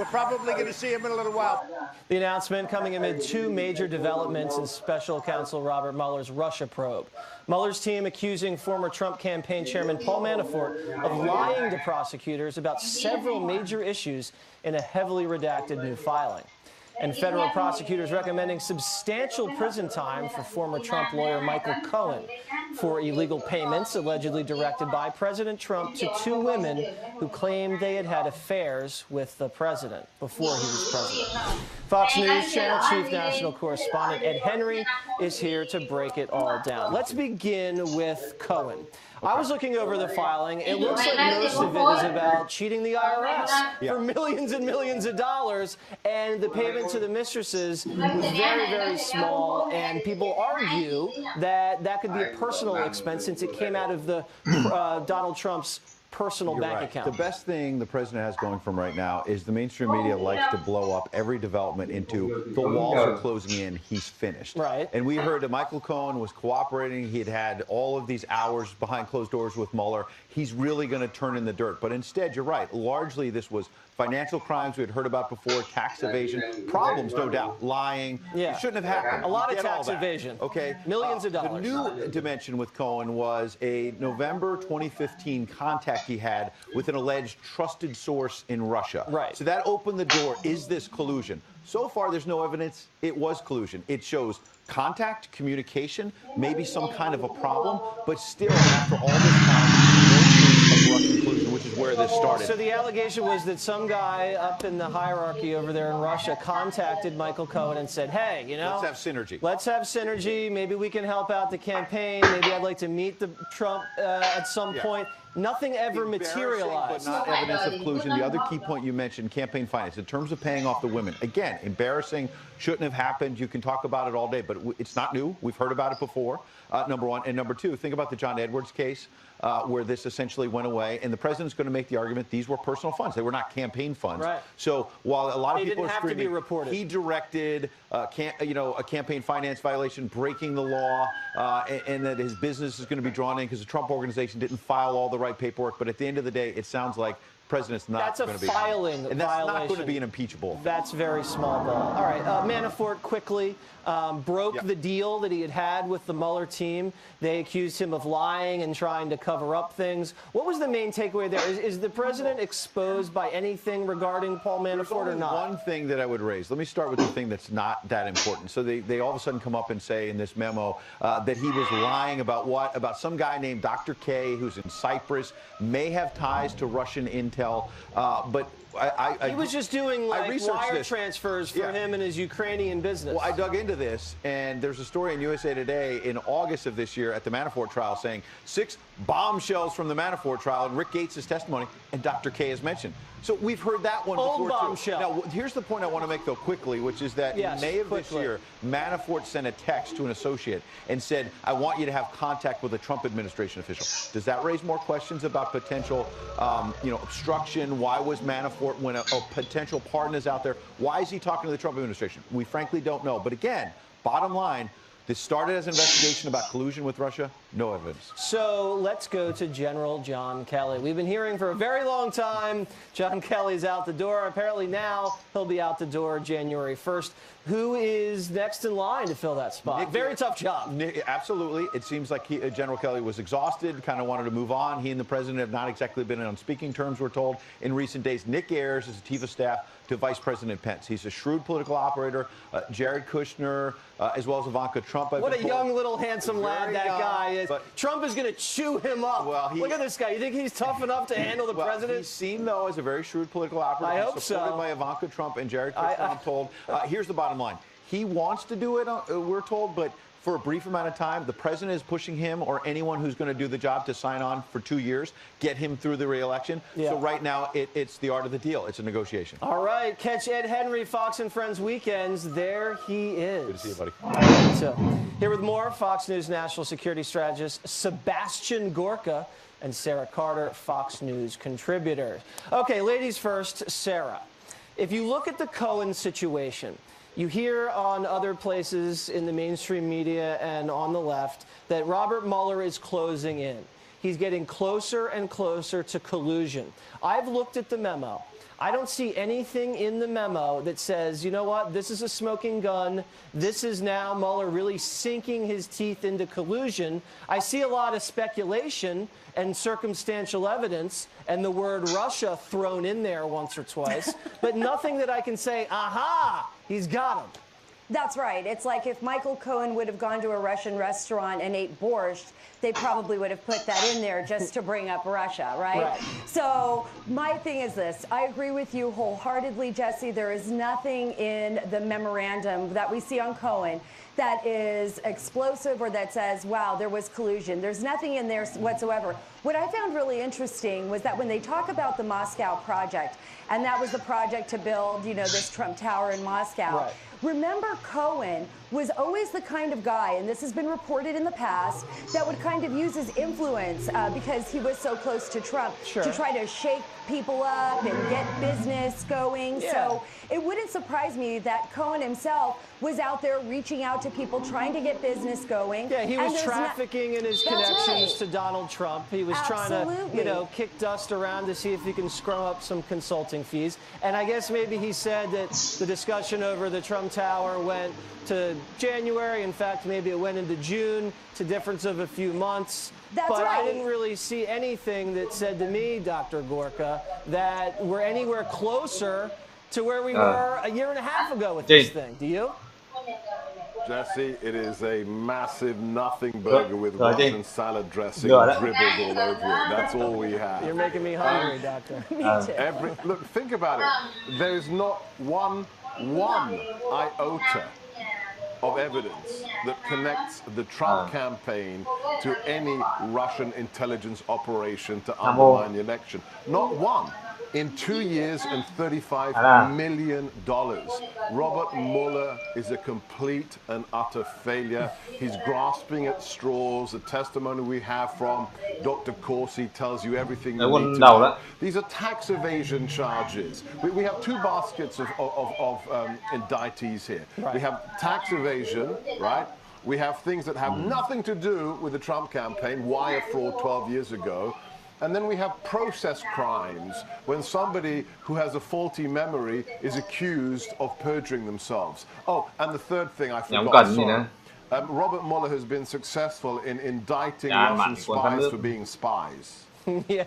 We're probably going to see him in a little while. The announcement coming amid two major developments in special counsel Robert Mueller's Russia probe. Mueller's team accusing former Trump campaign chairman Paul Manafort of lying to prosecutors about several major issues in a heavily redacted new filing. And federal prosecutors recommending substantial prison time for former Trump lawyer Michael Cohen for illegal payments allegedly directed by President Trump to two women who claimed they had had affairs with the president before he was president. Fox News Channel Chief National Correspondent Ed Henry is here to break it all down. Let's begin with Cohen. I was looking over the filing. It looks like most of it is about cheating the IRS for millions and millions of dollars, and the payment to the mistresses was very, very small, and people argue that that could be a personal expense since it came out of the Donald Trump's personal bank account. The best thing the president has going from right now is the mainstream media likes to blow up every development into the walls are closing in, he's finished. Right. And we heard that Michael Cohen was cooperating. He had had all of these hours behind closed doors with Mueller. He's really going to turn in the dirt. But instead, you're right, largely this was financial crimes we had heard about before, tax evasion, problems, no doubt, lying. Yeah. It shouldn't have happened. A lot of tax evasion. Okay. Millions of dollars. The new dimension with Cohen was a November 2015 contact he had with an alleged trusted source in Russia. Right. So that opened the door. Is this collusion? So far, there's no evidence it was collusion. It shows contact, communication, maybe some kind of a problem, but still, after all this time, no case of Russian collusion, which is where this started. So the allegation was that some guy up in the hierarchy over there in Russia contacted Michael Cohen and said, hey, you know, let's have synergy. Let's have synergy. Maybe we can help out the campaign. Maybe I'd like to meet the Trump at some point. Nothing ever materialized. But not evidence of collusion. The other key point you mentioned, campaign finance, in terms of paying off the women. Again, embarrassing, shouldn't have happened. You can talk about it all day, but it's not new. We've heard about it before, number one. And number two, think about the John Edwards case, where this essentially went away. And the president's going to make the argument these were personal funds. They were not campaign funds. Right. So while a lot of people are have to be screaming, reported. he directed a campaign finance violation, breaking the law, and that his business is going to be drawn in because the Trump organization didn't file all the right paperwork. But at the end of the day, it sounds like the president's not going to be. That's a filing and that's violation. not going to be an impeachable. That's very small ball. All right, Manafort quickly broke the deal that he had with the Mueller team. They accused him of lying and trying to cover up things. What was the main takeaway there? Is the president exposed by anything regarding Paul Manafort or not? One thing that I would raise. Let me start with the thing that's not that important. So they all of a sudden come up and say in this memo that he was lying about what? About some guy named Dr. K, who's in Cyprus, may have ties to Russian intel, but he was just doing like wire transfers for him and his Ukrainian business. Well, I dug into this, and there's a story in USA Today in August of this year at the Manafort trial saying 6 bombshells from the Manafort trial, and Rick Gates' testimony, and Dr. K is mentioned. So we've heard that one Old before, bombshell. too. Now, here's the point I want to make, though, quickly, which is that in May of this year, Manafort sent a text to an associate and said, I want you to have contact with a Trump administration official. Does that raise more questions about potential, obstruction? Why was Manafort, when a potential pardon is out there, why is he talking to the Trump administration? We frankly don't know. But again, bottom line, this started as an investigation about collusion with Russia. No evidence. So let's go to General John Kelly. We've been hearing for a very long time John Kelly's out the door. Apparently now he'll be out the door January 1st. Who is next in line to fill that spot? Very tough job. Absolutely. It seems like General Kelly was exhausted, kind of wanted to move on. He and the president have not exactly been on speaking terms, we're told, in recent days. Nick Ayers is the chief of staff to Vice President Pence. He's a shrewd political operator. Jared Kushner, as well as Ivanka Trump. What a young little handsome lad that guy is. Trump is going to chew him up. Well, look at this guy. You think he's tough enough to handle the president? He's seen, though, as a very shrewd political operator. I hope He's supported by Ivanka Trump and Jared Kushner, I'm told. Here's the bottom line. He wants to do it, we're told, but for a brief amount of time, the president is pushing him or anyone who's going to do the job to sign on for 2 years, get him through the re-election. So right now, it's the art of the deal. It's a negotiation. All right. Catch Ed Henry, Fox and Friends Weekends. There he is. Good to see you, buddy. All right, so here with more, Fox News national security strategist Sebastian Gorka and Sarah Carter, Fox News contributor. Okay, ladies first, Sarah. If you look at the Cohen situation, you hear on other places in the mainstream media and on the left that Robert Mueller is closing in. he's getting closer and closer to collusion. I've looked at the memo. I don't see anything in the memo that says, you know what, this is a smoking gun. This is now Mueller really sinking his teeth into collusion. I see a lot of speculation and circumstantial evidence and the word Russia thrown in there once or twice, but nothing that I can say, aha, he's got him. That's right. It's like if Michael Cohen would have gone to a Russian restaurant and ate borscht, they probably would have put that in there just to bring up Russia, right? So my thing is this. I agree with you wholeheartedly, Jesse. There is nothing in the memorandum that we see on Cohen that is explosive or that says, wow, there was collusion. There's nothing in there whatsoever. What I found really interesting was that when they talk about the Moscow project, and that was the project to build, you know, this Trump Tower in Moscow. Right. Remember, Cohen was always the kind of guy, and this has been reported in the past, that would kind of use his influence because he was so close to Trump to try to shake people up and get business going. So it wouldn't surprise me that Cohen himself was out there reaching out to people, trying to get business going. Yeah, he was trafficking in his connections to Donald Trump. He was trying to, you know, kick dust around to see if he can scrum up some consulting fees. And I guess maybe he said that the discussion over the Trump Tower went to January. In fact, maybe it went into June, to difference of a few months. But I didn't really see anything that said to me, Dr. Gorka, that we're anywhere closer to where we were a year and a half ago with this thing. Do you? Jesse, it is a massive nothing burger with Russian salad dressing dribbled all over it. That's all we have. You're making me hungry, Doctor. Me too. Look, think about it. There is not one iota of evidence that connects the Trump campaign to any Russian intelligence operation to undermine the election. Not one. In 2 years and $35 million. Robert Mueller is a complete and utter failure. He's grasping at straws. The testimony we have from Dr. Corsi tells you everything you need to know. These are tax evasion charges. We have two baskets of indictees here. We have tax evasion, right? We have things that have nothing to do with the Trump campaign, wire fraud 12 years ago. And then we have process crimes, when somebody who has a faulty memory is accused of perjuring themselves. Oh, and the third thing I forgot, sorry. Robert Mueller has been successful in indicting Russian spies for being spies. Yeah,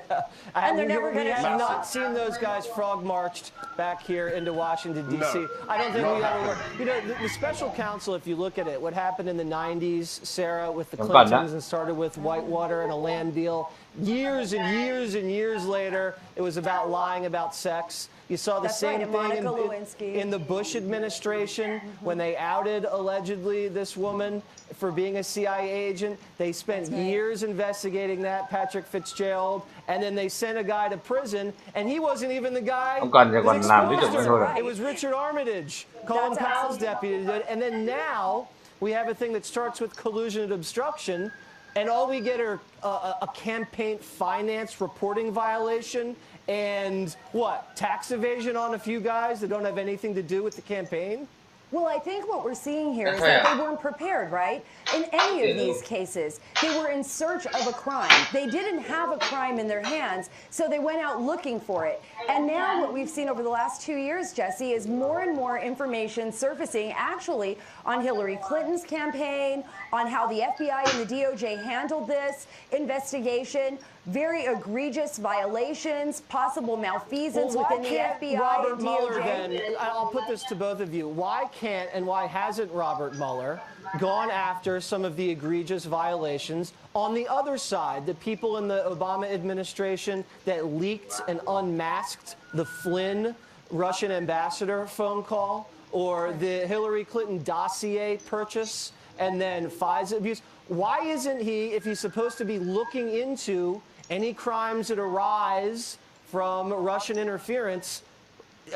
and they're never going to. We have not seen those guys frog marched back here into Washington, D.C. No, I don't think we ever were. You know, the special counsel, if you look at it, what happened in the 90s, Sarah, with the Clintons, and started with Whitewater and a land deal. Years and years and years later, it was about lying about sex. You saw the same thing in the Bush administration when they outed, allegedly, this woman for being a CIA agent. They spent years investigating that, Patrick Fitzgerald, and then they sent a guy to prison, and he wasn't even the guy that exposed her. It was Richard Armitage, Colin Powell's deputy, and then now we have a thing that starts with collusion and obstruction, and all we get are a campaign finance reporting violation and what, tax evasion on a few guys that don't have anything to do with the campaign? Well, I think what we're seeing here is that they weren't prepared, right? In any of these cases, they were in search of a crime. They didn't have a crime in their hands, so they went out looking for it. And now what we've seen over the last 2 years, Jesse, is more and more information surfacing actually on Hillary Clinton's campaign, on how the FBI and the DOJ handled this investigation, very egregious violations, possible malfeasance within the FBI Robert and DOJ. Mueller, then, I'll put this to both of you. Why can't and why hasn't Robert Mueller gone after some of the egregious violations on the other side, the people in the Obama administration that leaked and unmasked the Flynn Russian ambassador phone call, or the Hillary Clinton dossier purchase, and then FISA abuse? Why isn't he, if he's supposed to be looking into any crimes that arise from Russian interference,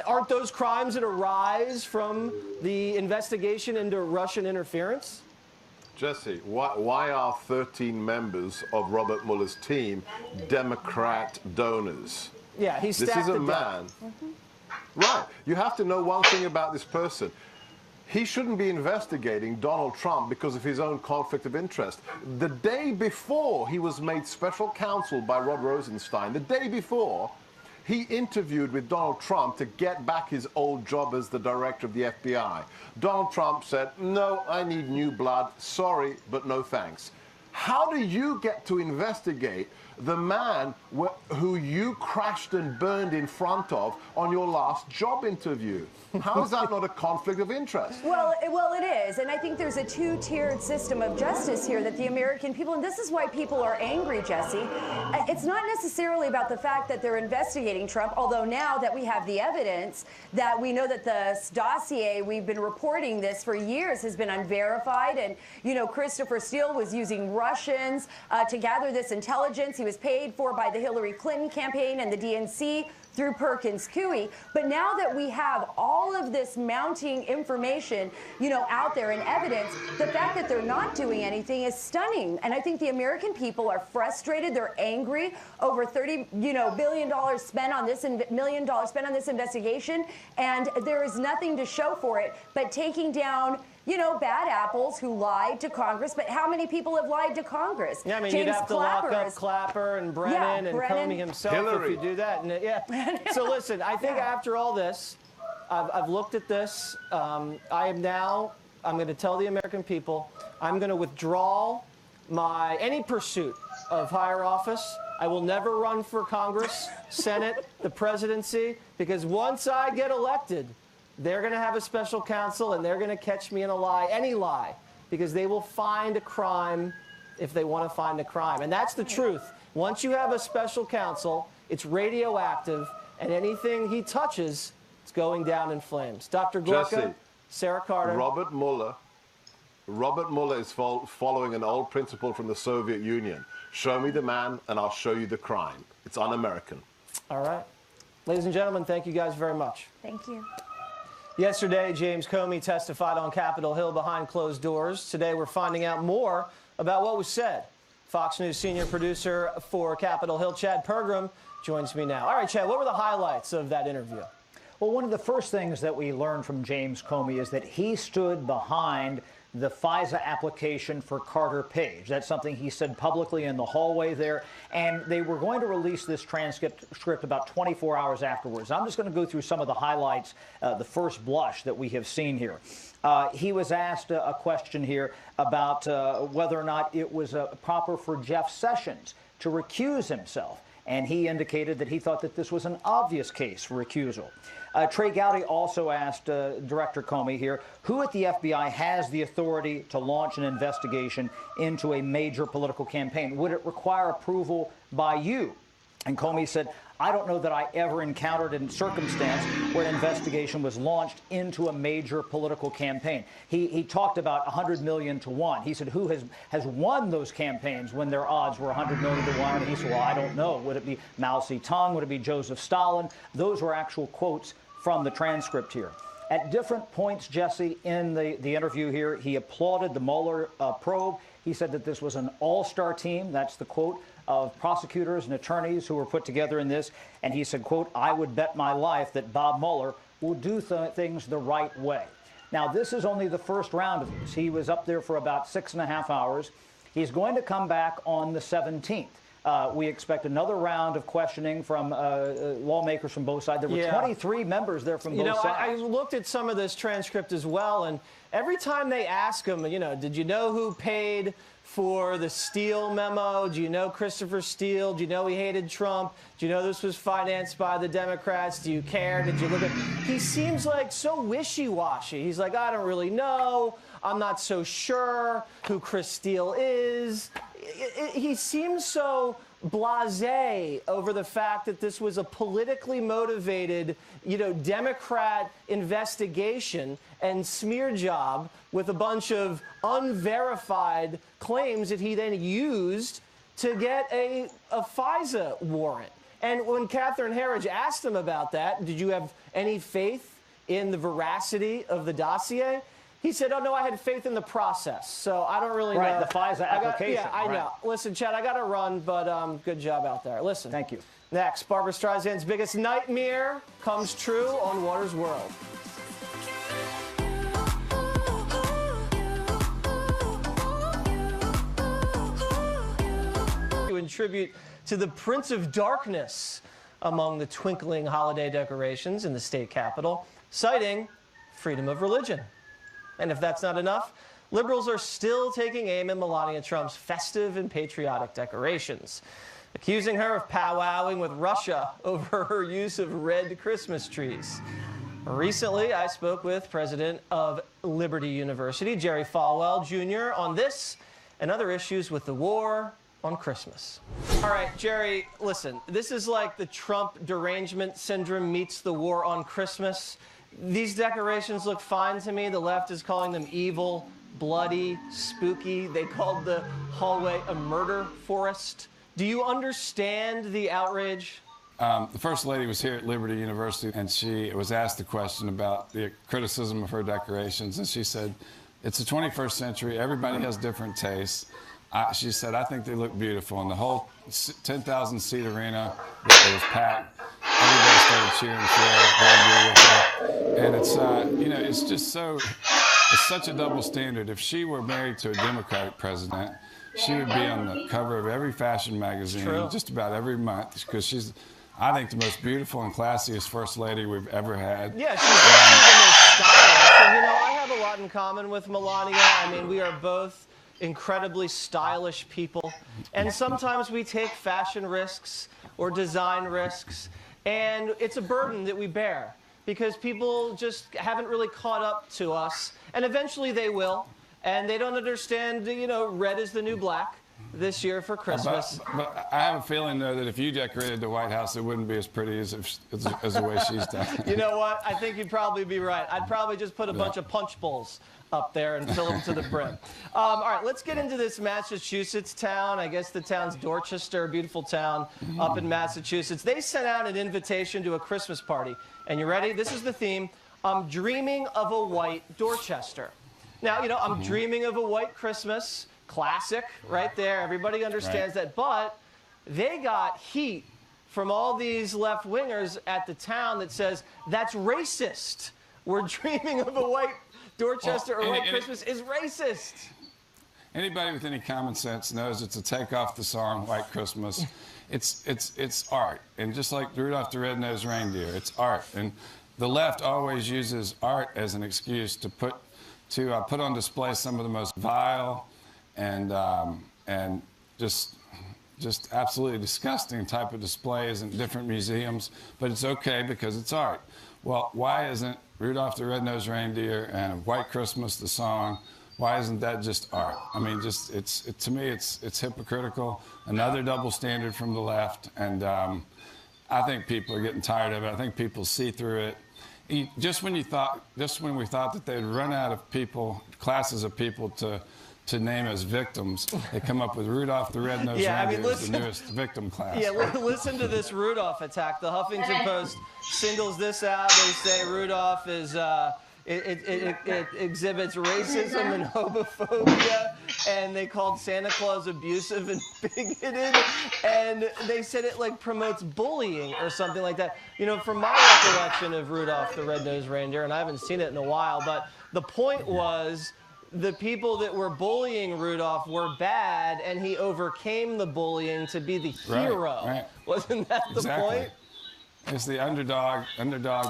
aren't those crimes that arise from the investigation into Russian interference? Jesse, why are 13 members of Robert Mueller's team Democrat donors? Yeah, he's stacked. This is a man. Right. You have to know one thing about this person. he shouldn't be investigating Donald Trump because of his own conflict of interest. The day before he was made special counsel by Rod Rosenstein, the day before, he interviewed with Donald Trump to get back his old job as the director of the FBI. Donald Trump said, "No, I need new blood. Sorry, but no thanks." How do you get to investigate the man who you crashed and burned in front of on your last job interview? How is that not a conflict of interest? Well, it is. And I think there's a two-tiered system of justice here that the American people, and this is why people are angry, Jesse. It's not necessarily about the fact that they're investigating Trump, although now that we have the evidence that we know that the dossier, we've been reporting this for years, has been unverified. And, you know, Christopher Steele was using Russians to gather this intelligence. He was paid for by the Hillary Clinton campaign and the DNC through Perkins Coie. But now that we have all of this mounting information, you know, out there and evidence, the fact that they're not doing anything is stunning. And I think the American people are frustrated. They're angry over $30 billion spent on this $1 million spent on this investigation, and there is nothing to show for it but taking down, you know, bad apples who lied to Congress. But how many people have lied to Congress? Yeah, I mean, James you'd have to Clapper lock up Clapper and Brennan and Comey himself Hillary. if you do that. And, So listen, I think after all this, I've looked at this. I'm going to tell the American people, I'm going to withdraw any pursuit of higher office. I will never run for Congress, Senate, the presidency, because once I get elected, they're going to have a special counsel, and they're going to catch me in a lie, any lie, because they will find a crime if they want to find a crime. And that's the truth. Once you have a special counsel, it's radioactive, and anything he touches, it's going down in flames. Dr. Gorka, Jesse, Sarah Carter. Robert Mueller is following an old principle from the Soviet Union. Show me the man, and I'll show you the crime. It's un-American. All right. Ladies and gentlemen, thank you guys very much. Thank you. Yesterday, James Comey testified on Capitol Hill behind closed doors. Today, we're finding out more about what was said. Fox News senior producer for Capitol Hill, Chad Pergram, joins me now. All right, Chad, what were the highlights of that interview? Well, one of the first things that we learned from James Comey is that he stood behind the FISA application for Carter Page. That's something he said publicly in the hallway there, and they were going to release this transcript about 24 hours afterwards. I'm just going to go through some of the highlights, the first blush that we have seen here. He was asked a question here about whether or not it was proper for Jeff Sessions to recuse himself, and he indicated that he thought that this was an obvious case for recusal. Trey Gowdy also asked Director Comey here, who at the FBI has the authority to launch an investigation into a major political campaign? Would it require approval by you? And Comey said, I don't know that I ever encountered a circumstance where an investigation was launched into a major political campaign. He talked about 100 million to 1. He said, who has won those campaigns when their odds were 100 million to 1? And he said, well, I don't know. Would it be Mao Zedong? Would it be Joseph Stalin? Those were actual quotes from the transcript here. At different points, Jesse, in the interview here, he applauded the Mueller probe. He said that this was an all-star team. That's the quote of prosecutors and attorneys who were put together in this. And he said, quote, I would bet my life that Bob Mueller will do things the right way. Now, this is only the first round of this. He was up there for about 6.5 hours. He's going to come back on the 17th. We expect another round of questioning from lawmakers from both sides. There were 23 members there from both sides. I looked at some of this transcript as well, and every time they ask him, did you know who paid for the Steele memo? Do you know Christopher Steele? Do you know he hated Trump? Do you know this was financed by the Democrats? Do you care? Did you look at... He seems like so wishy-washy. He's like, I don't really know. I'm not so sure who Chris Steele is. He seems so blasé over the fact that this was a politically motivated, Democrat investigation and smear job with a bunch of unverified claims that he then used to get a FISA warrant. And when Catherine Herridge asked him about that, did you have any faith in the veracity of the dossier? He said, oh, no, I had faith in the process, so I don't really know. Right, the FISA application. I know. Listen, Chad, I got to run, but good job out there. Listen. Thank you. Next, Barbra Streisand's biggest nightmare comes true on Water's World. issuing tribute to the Prince of Darkness among the twinkling holiday decorations in the state capitol, citing freedom of religion. And if that's not enough, liberals are still taking aim at Melania Trump's festive and patriotic decorations, accusing her of powwowing with Russia over her use of red Christmas trees. Recently, I spoke with President of Liberty University, Jerry Falwell Jr., on this and other issues with the war on Christmas. All right, Jerry, listen, this is like the Trump derangement syndrome meets the war on Christmas. These decorations look fine to me. The left is calling them evil, bloody, spooky. They called the hallway a murder forest. Do you understand the outrage? The First Lady was here at Liberty University, and she was asked a question about the criticism of her decorations, and she said, it's the 21st century, everybody has different tastes. She said, I think they look beautiful, and the whole 10,000-seat arena, it was packed. Everybody started cheering for her. And it's, you know, it's just so, it's such a double standard. If she were married to a Democratic president, she would be on the cover of every fashion magazine just about every month, because she's, I think, the most beautiful and classiest First Lady we've ever had. Yeah, she's definitely the most stylish. And, you know, I have a lot in common with Melania. I mean, we are both incredibly stylish people. And sometimes we take fashion risks or design risks. And it's a burden that we bear because people just haven't really caught up to us. And eventually they will. And they don't understand, you know, red is the new black this year for Christmas. But I have a feeling, though, that if you decorated the White House, it wouldn't be as pretty as the way she's done. You know what? I think you'd probably be right. I'd probably just put a bunch of punch bowls up there and fill them to the brim. All right, let's get into this Massachusetts town. I guess the town's Dorchester, a beautiful town up in Massachusetts. They sent out an invitation to a Christmas party. And you ready? This is the theme. I'm dreaming of a white Dorchester. Now, you know, I'm dreaming of a white Christmas. Classic, right there. Everybody understands that. But they got heat from all these left-wingers at the town that says, that's racist. We're dreaming of a white Dorchester or white Christmas is racist. Anybody with any common sense knows it's a take off the song White Christmas. It's art. And just like Rudolph the Red-Nosed Reindeer, it's art. And the left always uses art as an excuse to put on display some of the most vile and just absolutely disgusting type of displays in different museums. But it's okay because it's art. Well, why isn't Rudolph the Red-Nosed Reindeer and White Christmas, the song, why isn't that just art? I mean, to me, it's hypocritical. Another double standard from the left, and I think people are getting tired of it. I think people see through it. Just when we thought that they'd run out of people, classes of people to name as victims, they come up with Rudolph the Red-Nosed Reindeer as the newest victim class. Yeah, listen to this Rudolph attack. The Huffington Post singles this out. They say Rudolph is it exhibits racism and homophobia, and they called Santa Claus abusive and bigoted, and they said it like promotes bullying or something like that. You know, from my recollection of Rudolph the Red-Nosed Reindeer, and I haven't seen it in a while, but the point was the people that were bullying Rudolph were bad, and he overcame the bullying to be the hero. Right. Wasn't that the point? It's the underdog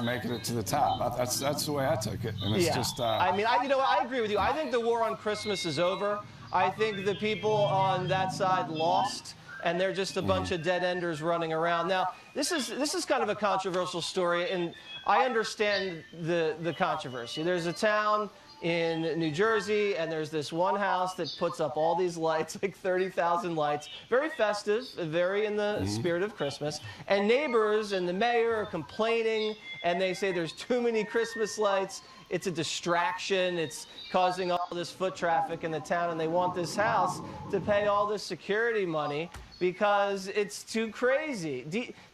making it to the top. That's the way I took it, and it's just. I mean, you know, I agree with you. I think the war on Christmas is over. I think the people on that side lost, and they're just a bunch of dead enders running around. Now, this is kind of a controversial story, and I understand the controversy. There's a town in New Jersey, and there's this one house that puts up all these lights, like 30,000 lights, very festive, very in the spirit of Christmas. And neighbors and the mayor are complaining, and they say there's too many Christmas lights. It's a distraction. It's causing all this foot traffic in the town, and they want this house to pay all this security money because it's too crazy.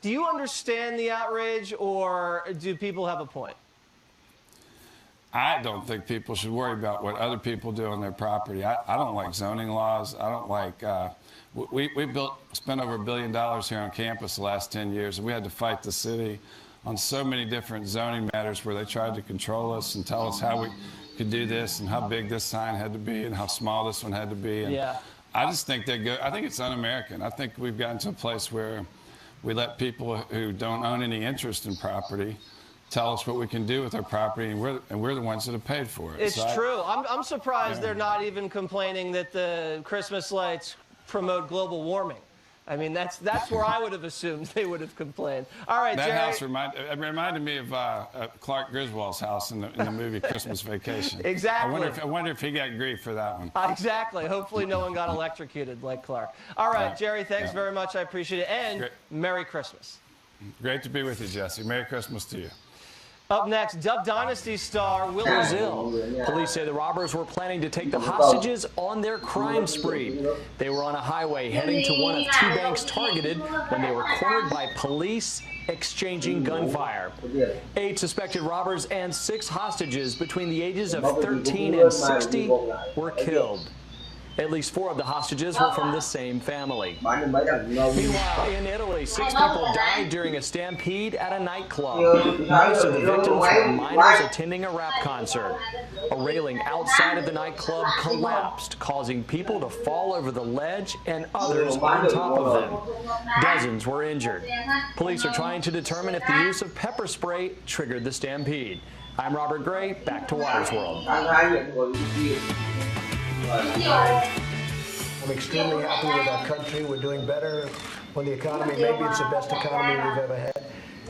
Do you understand the outrage, or do people have a point? I don't think people should worry about what other people do on their property. I don't like zoning laws. I don't like. We spent over $1 billion here on campus the last 10 years, and we had to fight the city on so many different zoning matters where they tried to control us and tell us how we could do this and how big this sign had to be and how small this one had to be. And I just think they're good. I think it's un-American. I think we've gotten to a place where we let people who don't own any interest in property tell us what we can do with our property, and we're the ones that have paid for it. It's true. I'm surprised they're not even complaining that the Christmas lights promote global warming. I mean, that's where I would have assumed they would have complained. All right, that Jerry. house reminded me of Clark Griswold's house in the movie Christmas Vacation. Exactly. I wonder if he got grief for that one. Exactly. Hopefully no one got electrocuted like Clark. All right, Jerry, thanks very much. I appreciate it. And Merry Christmas. Great to be with you, Jesse. Merry Christmas to you. Up next, Duck Dynasty star Will Brazil. Police say the robbers were planning to take the hostages on their crime spree. They were on a highway heading to one of two banks targeted when they were cornered by police exchanging gunfire. 8 suspected robbers and 6 hostages between the ages of 13 and 60 were killed. At least 4 of the hostages were from the same family. Meanwhile, in Italy, 6 people died during a stampede at a nightclub. Most of the victims were minors attending a rap concert. A railing outside of the nightclub collapsed, causing people to fall over the ledge and others on top of them. Dozens were injured. Police are trying to determine if the use of pepper spray triggered the stampede. I'm Robert Gray, back to Watters World. I'm extremely happy with our country. We're doing better on the economy. Maybe it's the best economy we've ever had.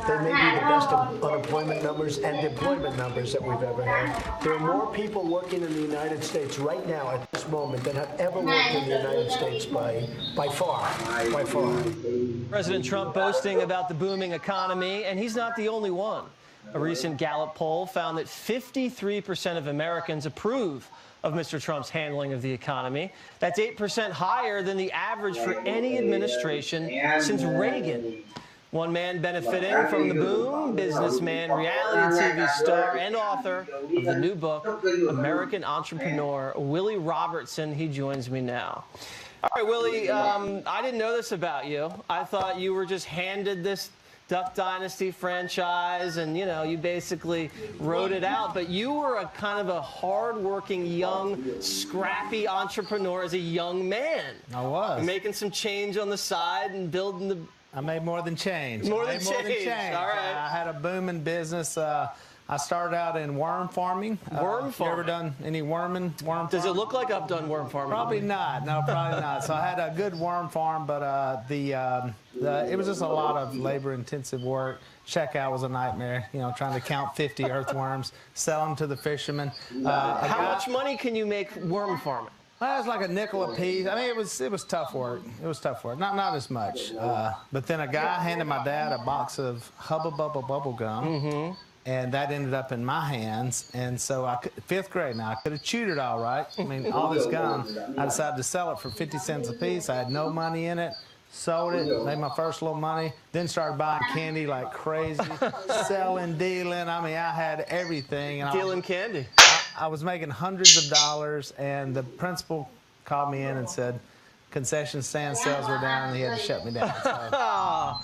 They may be the best unemployment numbers and employment numbers that we've ever had. There are more people working in the United States right now at this moment than have ever worked in the United States by far. President Trump boasting about the booming economy, and he's not the only one. A recent Gallup poll found that 53% of Americans approve of Mr. Trump's handling of the economy. That's 8% higher than the average for any administration since Reagan. One man benefiting from the boom, businessman, reality TV star, and author of the new book, American Entrepreneur, Willie Robertson. He joins me now. All right, Willie, I didn't know this about you. I thought you were just handed this Duck Dynasty franchise, and you basically wrote it out. But you were a kind of a hard-working, young, scrappy entrepreneur as a young man. I was making some change on the side and building the. I made more than change. More than change. All right. I had a booming business. I started out in worm farming. Worm farming? You ever done any worm farming? Does it look like I've done worm farming? Probably not. No, probably not. So I had a good worm farm, but it was just a lot of labor-intensive work. Checkout was a nightmare. Trying to count 50 earthworms, sell them to the fishermen. How much money can you make worm farming? Well, it was like a nickel a piece. I mean, it was tough work. It was tough work. Not as much. But then a guy handed my dad a box of Hubba Bubba bubble gum. Mm-hmm. And that ended up in my hands. And so 5th grade now, I could have chewed it all right. I mean, all this gum. I decided to sell it for 50 cents a piece. I had no money in it. Sold it, made my first little money, then started buying candy like crazy, selling, dealing. I mean, I had everything. And dealing candy. I was making hundreds of dollars, and the principal called me in and said concession stand sales were down, and he had to shut me down. So.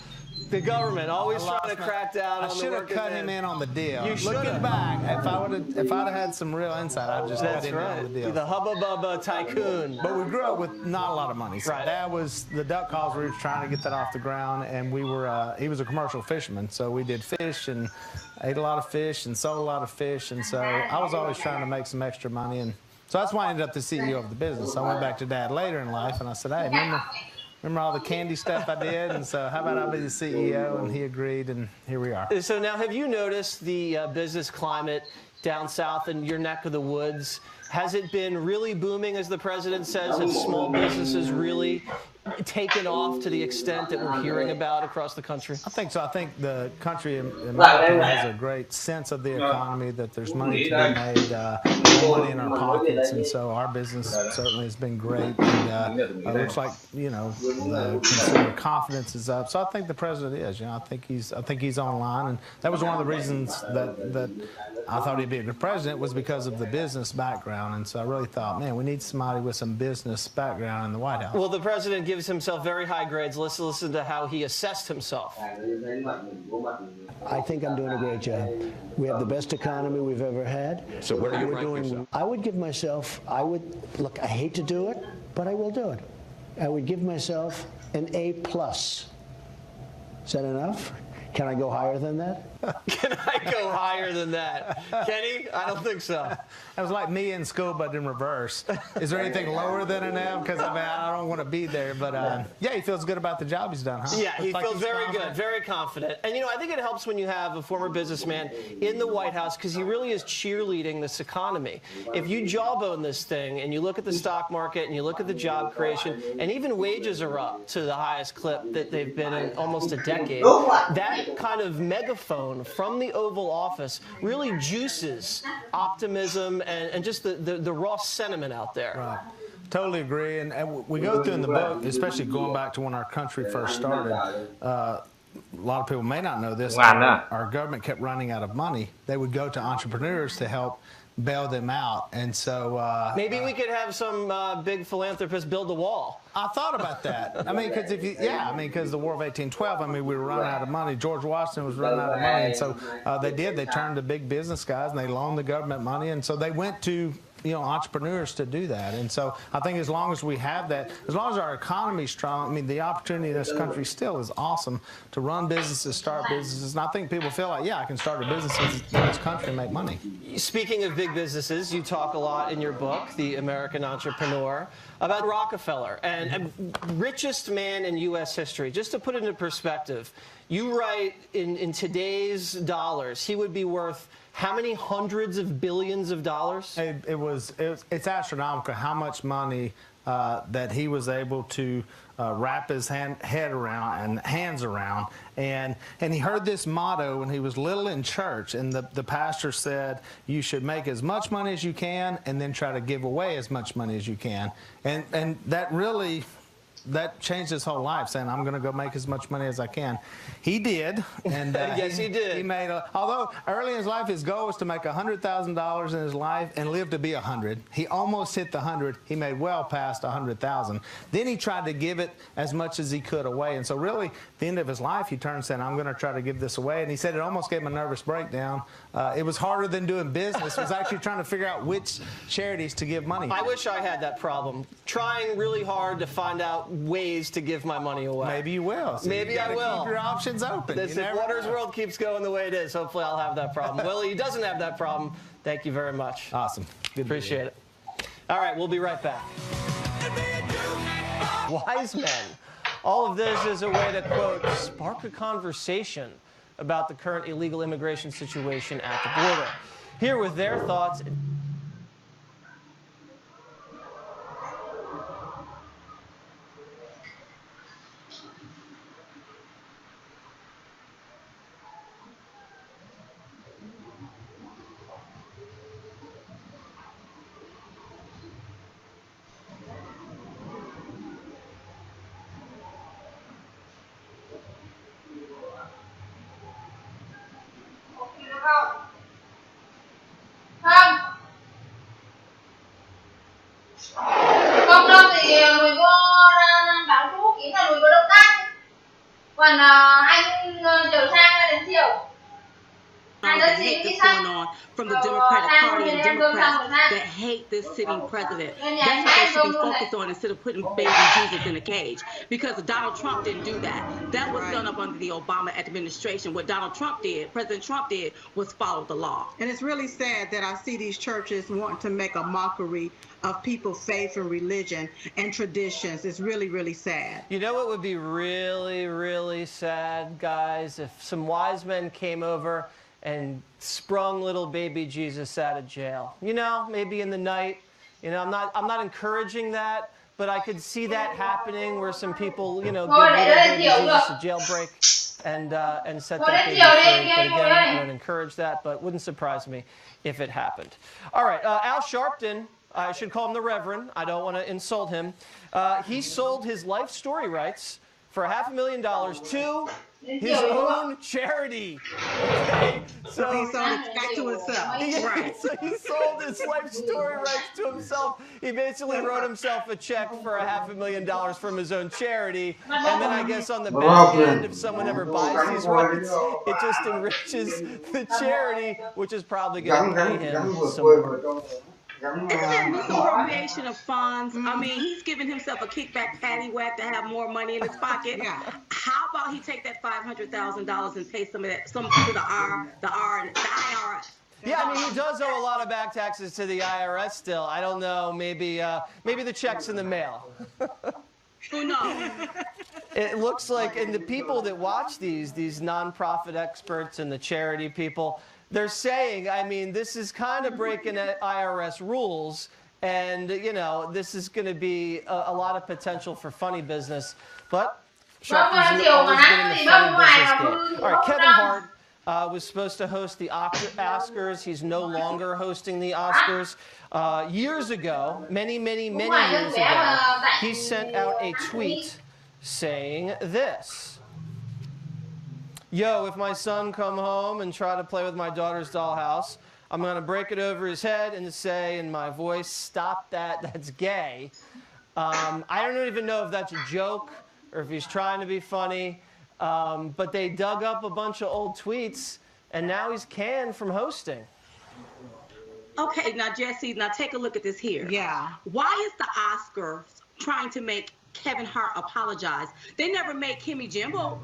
The government always trying to crack down on the working man. I should have cut him in on the deal. You should have. Looking back, if I'd have had some real insight, I'd just cut him in on the deal. The Hubba Bubba tycoon. But we grew up with not a lot of money. So right. Dad was the duck calls. We were trying to get that off the ground, and we were. He was a commercial fisherman, so we did fish and ate a lot of fish and sold a lot of fish, and so I was always trying to make some extra money, and so that's why I ended up the CEO of the business. So I went back to Dad later in life, and I said, "Hey, remember all the candy stuff I did? And so how about I be the CEO?" And he agreed, and here we are. So now, have you noticed the business climate down south in your neck of the woods? Has it been really booming, as the president says? Have small businesses really taken off to the extent that we're hearing about across the country? I think so. I think the country, in my opinion, has a great sense of the economy, that there's money to be made, money in our pockets, and so our business certainly has been great. And it looks like the consumer confidence is up. So I think the president is. I think he's online, and that was one of the reasons that I thought he'd be a good president, was because of the business background. And so I really thought, man, we need somebody with some business background in the White House. Well, the president gives himself very high grades. Let's listen to how he assessed himself. I think I'm doing a great job. We have the best economy we've ever had. So where do you rank yourself? I would give myself, look, I hate to do it, but I will do it. I would give myself an A+. Is that enough? Can I go higher than that? Can I go higher than that? Kenny? I don't think so. That was like me in school, but in reverse. Is there anything lower than an M? Because I don't want to be there. But yeah, he feels good about the job he's done, huh? Yeah, he feels very good, very confident. And I think it helps when you have a former businessman in the White House because he really is cheerleading this economy. If you jawbone this thing and you look at the stock market and you look at the job creation, and even wages are up to the highest clip that they've been in almost a decade, that kind of megaphone from the Oval Office really juices optimism and just the raw sentiment out there. Right. Totally agree. And we go through in the book, especially going back to when our country first started, a lot of people may not know this, our government kept running out of money. They would go to entrepreneurs to help bail them out. And so maybe we could have some big philanthropist build the wall. I thought about that. I mean, because because the War of 1812, I mean, we were running out of money. George Washington was running out of money, and so they turned to big business guys and they loaned the government money, and so they went to entrepreneurs to do that. And so I think as long as we have that, as long as our economy's strong, I mean, the opportunity in this country still is awesome to run businesses, start businesses. And I think people feel like, yeah, I can start a business in this country and make money. Speaking of big businesses, you talk a lot in your book, The American Entrepreneur, about Rockefeller and richest man in U.S. history. Just to put it into perspective, you write in today's dollars, he would be worth how many hundreds of billions of dollars? It's astronomical how much money that he was able to wrap his head around and hands around. And he heard this motto when he was little in church, and the pastor said, you should make as much money as you can and then try to give away as much money as you can. And that changed his whole life, saying, I'm going to go make as much money as I can. He did. And yes, he did. He made although early in his life, his goal was to make $100,000 in his life and live to be 100. He almost hit the 100. He made well past 100,000. Then he tried to give it as much as he could away. And so really, at the end of his life, he turned saying, I'm going to try to give this away. And he said it almost gave him a nervous breakdown. It was harder than doing business. It was actually trying to figure out which charities to give money. I wish I had that problem. Trying really hard to find out ways to give my money away. Maybe you will. So maybe I will. Keep your options open. If Waters World keeps going the way it is, hopefully I'll have that problem. Willie, he doesn't have that problem. Thank you very much. Awesome. Good. Appreciate it. All right, we'll be right back. Wise men. All of this is a way to, quote, spark a conversation about the current illegal immigration situation at the border. Here with their thoughts. Còn anh trở sang đến chiều. That hate that's going on from the Democratic Party and Democrats that hate this sitting president. That's what they should be focused on instead of putting baby Jesus in a cage. Because Donald Trump didn't do that. That was done up under the Obama administration. What Donald Trump did, President Trump did, was follow the law. And it's really sad that I see these churches want to make a mockery of people's faith and religion and traditions. It's really, really sad. You know what would be really, really sad, guys? If some wise men came over and sprung little baby Jesus out of jail. You know, maybe in the night. You know, I'm not encouraging that, but I could see that happening where some people, you know, give little baby Jesus a jailbreak and set that baby free. But again, I don't encourage that, but it wouldn't surprise me if it happened. All right, Al Sharpton, I should call him the Reverend. I don't want to insult him. He sold his life story rights for $500,000 to his own charity. Okay, so he sold it back to himself. Yeah, right. So he sold his life story rights to himself. He basically wrote himself a check for $500,000 from his own charity, and then I guess on the back end, if someone ever buys these rights, it just enriches the charity, which is probably going to pay him some more. Isn't that misappropriation of funds? I mean, he's giving himself a kickback paddywhack to have more money in his pocket. How about he take that $500,000 and pay some of that, some to the IRS? Yeah, I mean, he does owe a lot of back taxes to the IRS still. I don't know, maybe the check's in the mail. Who knows? It looks like, and the people that watch these nonprofit experts and the charity people, they're saying, I mean, this is kind of breaking IRS rules, and, you know, this is going to be a lot of potential for funny business. But Sharky's always been in the funny business game. All right, Kevin Hart was supposed to host the Oscars. He's no longer hosting the Oscars. Years ago, many years ago, he sent out a tweet saying this. Yo, if my son come home and try to play with my daughter's dollhouse, I'm going to break it over his head and say in my voice, stop that, that's gay. I don't even know if that's a joke or if he's trying to be funny, but they dug up a bunch of old tweets, and now he's canned from hosting. Okay, now, Jesse, now take a look at this here. Yeah. Why is the Oscars trying to make Kevin Hart apologize? They never made Jimmy Kimmel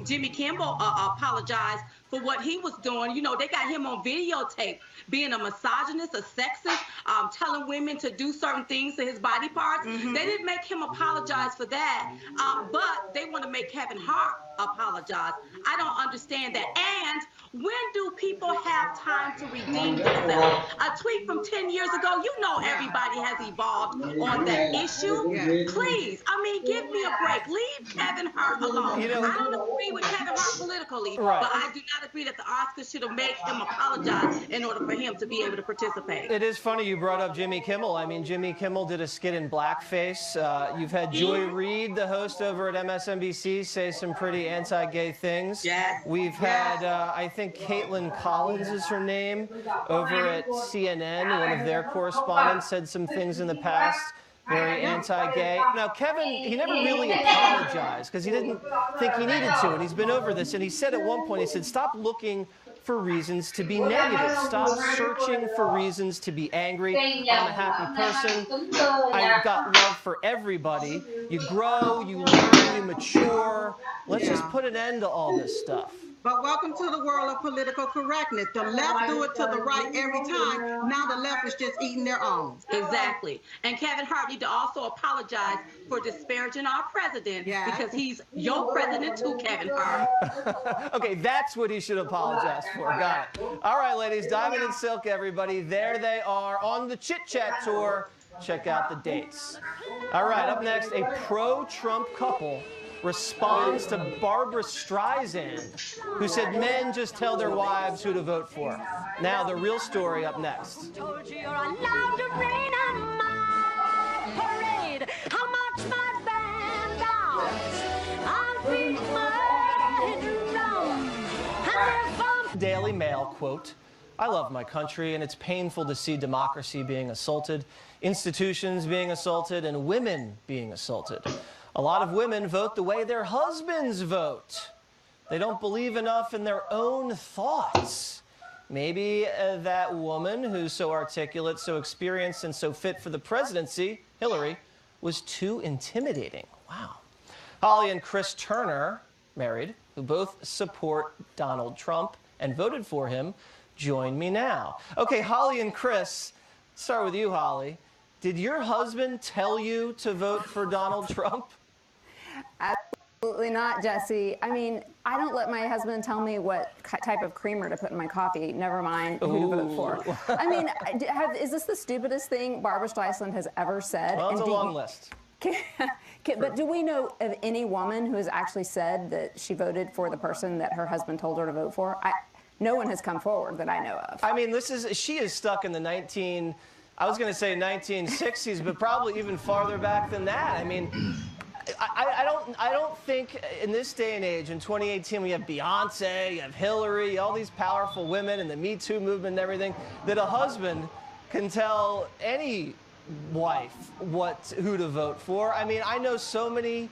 apologize for what he was doing. You know, they got him on videotape being a misogynist, a sexist, telling women to do certain things to his body parts. They didn't make him apologize for that, but they want to make Kevin Hart apologize. I don't understand that. And when do people have time to redeem themselves? A tweet from 10 years ago, you know everybody has evolved on that issue. Please, I mean, give me a break. Leave Kevin Hart alone. You know, I don't agree with Kevin Hart politically, but I do not agree that the Oscars should have made him apologize in order for him to be able to participate. It is funny you brought up Jimmy Kimmel. I mean, Jimmy Kimmel did a skit in blackface. You've had Joy Reid, the host over at MSNBC, say some pretty anti-gay things. We've had, I think Caitlin Collins is her name, over at CNN. One of their correspondents said some things in the past very anti-gay. Now, Kevin, he never really apologized because he didn't think he needed to, and he's been over this. And he said at one point, he said, stop looking for reasons to be negative. Stop searching for reasons to be angry. I'm a happy person. I've got love for everybody. You grow, you learn, you mature. Let's just put an end to all this stuff. But welcome to the world of political correctness. The left do it to the right every time. Now the left is just eating their own. Exactly. And Kevin Hart need to also apologize for disparaging our president because he's your president too, Kevin Hart. Okay, that's what he should apologize for. Got it. All right, ladies, Diamond and Silk, everybody. There they are on the Chit Chat Tour. Check out the dates. All right, up next, a pro-Trump couple responds to Barbra Streisand, who said men just tell their wives who to vote for. Now, the real story up next. Told you you're allowed to rain on my parade. How much my band I'll beat my drum. And if Daily Mail, quote, I love my country, and it's painful to see democracy being assaulted, institutions being assaulted, and women being assaulted. A lot of women vote the way their husbands vote. They don't believe enough in their own thoughts. Maybe that woman who's so articulate, so experienced, and so fit for the presidency, Hillary, was too intimidating. Wow. Holly and Chris Turner, married, who both support Donald Trump and voted for him, join me now. Okay, Holly and Chris, let's start with you, Holly. Did your husband tell you to vote for Donald Trump? Absolutely not, Jesse. I mean, I don't let my husband tell me what type of creamer to put in my coffee, never mind who to vote for. I mean, is this the stupidest thing Barbra Streisand has ever said? Well, it's a long list. But do we know of any woman who has actually said that she voted for the person that her husband told her to vote for? No one has come forward that I know of. I mean, she is stuck in the 1960s, but probably even farther back than that. I mean, I don't think in this day and age, in 2018, we have Beyonce, you have Hillary, all these powerful women and the Me Too movement and everything, that a husband can tell any wife who to vote for. I mean, I know so many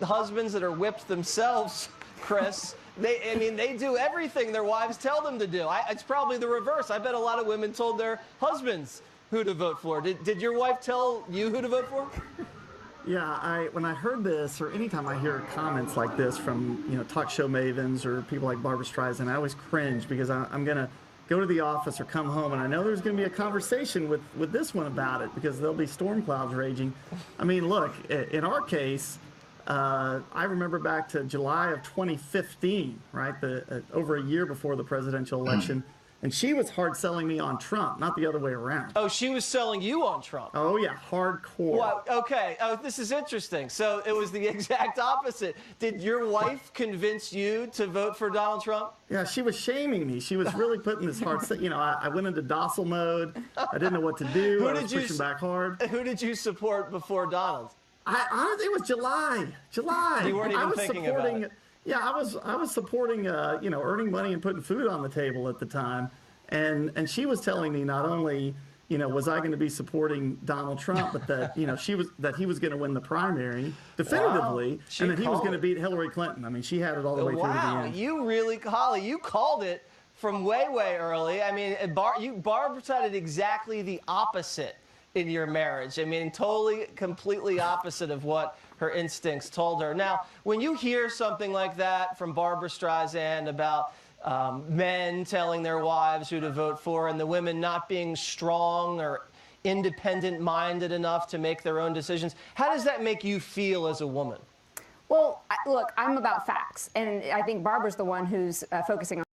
husbands that are whipped themselves, Chris. They do everything their wives tell them to do. It's probably the reverse. I bet a lot of women told their husbands who to vote for. Did your wife tell you who to vote for? Yeah, when I heard this, or anytime I hear comments like this from talk show mavens or people like Barbra Streisand, I always cringe because I'm gonna go to the office or come home, and I know there's gonna be a conversation with this one about it because there'll be storm clouds raging. I mean, look, in our case, I remember back to July of 2015, right? Over a year before the presidential election. And she was hard selling me on Trump, not the other way around. Oh, she was selling you on Trump? Oh, yeah, hardcore. Well, okay. Oh, this is interesting. So it was the exact opposite. Did your wife convince you to vote for Donald Trump? Yeah, she was shaming me. She was really putting this hard, I went into docile mode. I didn't know what to do. I was pushing back hard. Who did you support before Donald? It was July. You weren't even thinking about it. Yeah, I was supporting, earning money and putting food on the table at the time, and she was telling me not only, was I going to be supporting Donald Trump, but that he was going to win the primary definitively, wow. and that he was going to beat Hillary Clinton. I mean, she had it all the way through to the end. Wow, you really, Holly, you called it from way early. I mean, Barb decided exactly the opposite in your marriage. I mean, totally, completely opposite of what her instincts told her. Now, when you hear something like that from Barbra Streisand about men telling their wives who to vote for and the women not being strong or independent-minded enough to make their own decisions, how does that make you feel as a woman? Well, look, I'm about facts, and I think Barbara's the one who's focusing on